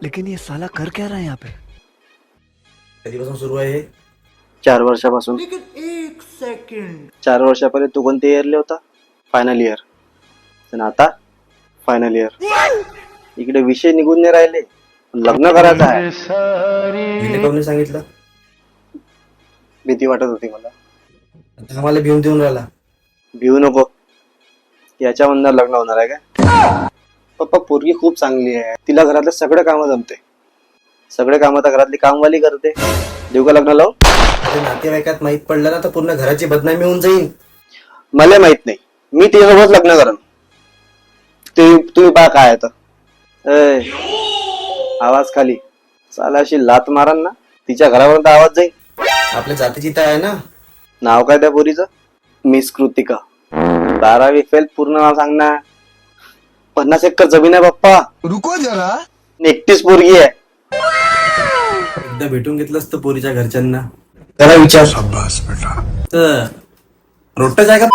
लेकिन ये साला कर क्या रहा है यहाँ पे? कधीपासून सुरू आहे हे? 4 वर्षापासून. 4 वर्षापहिले तू कोणत्या इयरले होता? Final year. आणि आता फायनल इयर. इकडे विषय निघून नाही राहिले. लग्न करायचं आहे. हिने कोणी सांगितलं? भीती वाटत होती मला. आता आम्हाला भिवून देऊन राहिला. भिवू नको. याच्या मनात लग्न होणार आहे का? पप्पा पोरगी खूप चांगली आहे. तिला घरातले सगळे कामं जमते. सगळे कामं तर घरातली कामवाली करते. देऊ का लग्न लावून? अरे नातेवाईकात माहित पडलं ना तर पूर्ण घराची बदनामी होऊन जाईल. मला माहित नाही. मी तिच्यासोबत लग्न करन. तुम्ही पहा काय आहे तर. आवाज खाली. साला अशी लात मारन ना तिच्या घरापर्यंत आवाज जाईल. आपल्या जातीची तर आहे ना. नाव काय त्या पोरीचं? मिस कृतिका. 12वी फेल. पूर्ण नाव सांग ना. 50 एकर जमीन आहे पप्पा. रुको जरा. एकटीच पोरगी आहे. एकदा भेटून घेतलं असतं पोरीच्या घरच्यांना. त्याला विचार. शाबाश बेटा. तर रोटच आहे का?